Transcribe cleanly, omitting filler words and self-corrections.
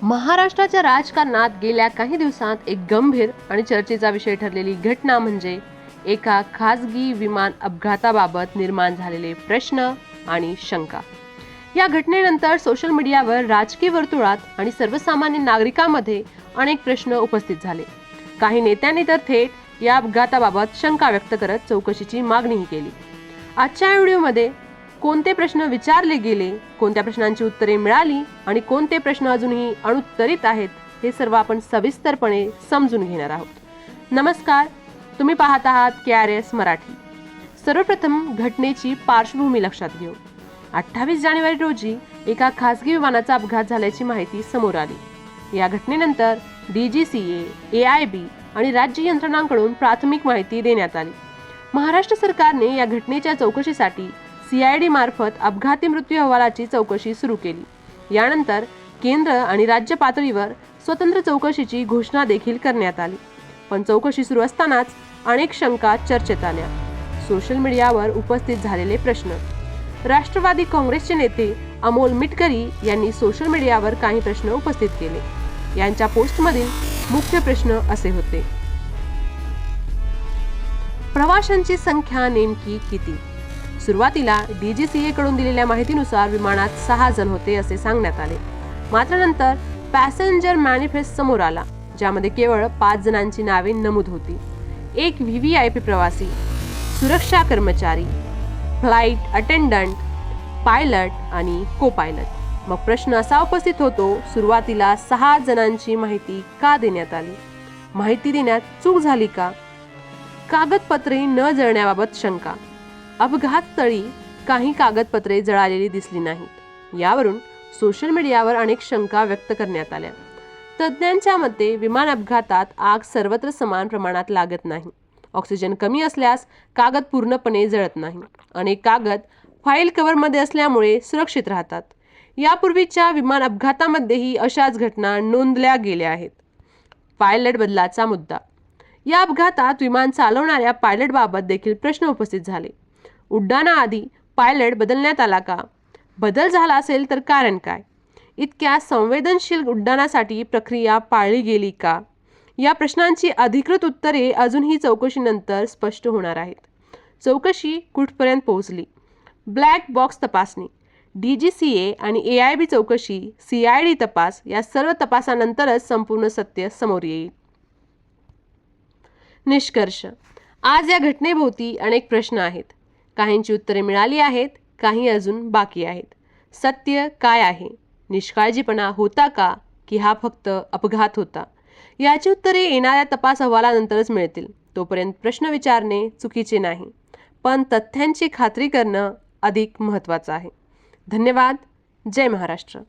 महाराष्ट्राच्या राजकारणात गेल्या काही दिवसांत एक गंभीर आणि चर्चेचा विषय ठरलेली घटना म्हणजे एका खासगी विमान अपघाताबाबत निर्माण झालेले प्रश्न आणि शंका. या घटनेनंतर सोशल मीडियावर, राजकीय वर्तुळात आणि सर्वसामान्य नागरिकांमध्ये अनेक प्रश्न उपस्थित झाले. काही नेत्यांनी तर थेट या अपघाताबाबत शंका व्यक्त करत चौकशीची मागणीही केली. आजच्या व्हिडिओमध्ये कोणते प्रश्न विचारले गेले, कोणत्या प्रश्नांची उत्तरे मिळाली आणि कोणते प्रश्न अजूनही अनुत्तरित आहेत हे सर्व आपण सविस्तरपणे समजून घेणार आहोत. नमस्कार, तुम्ही पाहत आहात KRS मराठी. सर्वप्रथम घटनेची पार्श्वभूमी लक्षात घेऊ. 28 जानेवारी रोजी एका खासगी विमानाचा अपघात झाल्याची माहिती समोर आली. या घटनेनंतर DGCA, AIB आणि राज्य यंत्रणांकडून प्राथमिक माहिती देण्यात आली. महाराष्ट्र सरकारने या घटनेच्या चौकशीसाठी CID मार्फत अपघाती मृत्यू अहवालाची चौकशी सुरू केली. यानंतर केंद्र आणि राज्य पातळीवर स्वतंत्र चौकशीची घोषणा देखील करण्यात आली. पण चौकशी सुरू असतानाच अनेक शंका चर्चेत आल्या. सोशल मीडियावर उपस्थित झालेले प्रश्न. राष्ट्रवादी काँग्रेसचे नेते अमोल मिटकरी यांनी सोशल मीडियावर काही प्रश्न उपस्थित केले. यांच्या पोस्टमधील मुख्य प्रश्न असे होते: प्रवाशांची संख्या नेमकी किती? सुरुवातीला DGCA कडून दिलेल्या माहितीनुसार विमानात 6 जण होते असे सांगण्यात आले. मात्र नंतर पॅसेंजर मॅनिफेस्ट समोर आला, ज्यामध्ये केवळ 5 जणांची नावे नमूद होती. एक VVIP प्रवासी, सुरक्षा कर्मचारी, फ्लाईट अटेंडंट, पायलट आणि को पायलट. मग प्रश्न असा उपस्थित होतो, सुरुवातीला 6 जणांची माहिती का देण्यात आली? माहिती देण्यात चूक झाली का? कागदपत्रे न जळण्याबाबत शंका. अपघातस्थळी काही कागदपत्रे जळालेली दिसली नाहीत. यावरून सोशल मीडियावर अनेक शंका व्यक्त करण्यात आल्या. तज्ज्ञांच्या मते विमान अपघातात आग सर्वत्र समान प्रमाणात लागत नाही. ऑक्सिजन कमी असल्यास कागद पूर्णपणे जळत नाही. अनेक कागद फाईल कव्हरमध्ये असल्यामुळे सुरक्षित राहतात. यापूर्वीच्या विमान अपघातामध्येही अशाच घटना नोंदल्या गेल्या आहेत. पायलट बदलाचा मुद्दा. या अपघातात विमान चालवणाऱ्या पायलटबाबत देखील प्रश्न उपस्थित झाले. उड्डाणाआधी पायलट बदलण्यात आला का? बदल झाला असेल तर कारण काय? इतक्या संवेदनशील उड्डाणासाठी प्रक्रिया पाळली गेली का? या प्रश्नांची अधिकृत उत्तरे अजूनही चौकशीनंतर स्पष्ट होणार आहेत. चौकशी कुठपर्यंत पोहोचली? ब्लॅक बॉक्स तपासणी. DGCA आणि AIB चौकशी, CID तपास या सर्व तपासानंतरच संपूर्ण सत्य समोर येईल. निष्कर्ष. आज या घटनेभोवती अनेक प्रश्न आहेत. काहींची उत्तरे मिळाली आहेत, काही अजून बाकी आहेत. सत्य काय आहे? निष्काळजीपणा होता का, की हा फक्त अपघात होता? याची उत्तरे येणाऱ्या तपास अहवालानंतरच मिळतील. तोपर्यंत प्रश्न विचारणे चुकीचे नाही, पण तथ्यांची खात्री करणं अधिक महत्त्वाचं आहे. धन्यवाद. जय महाराष्ट्र.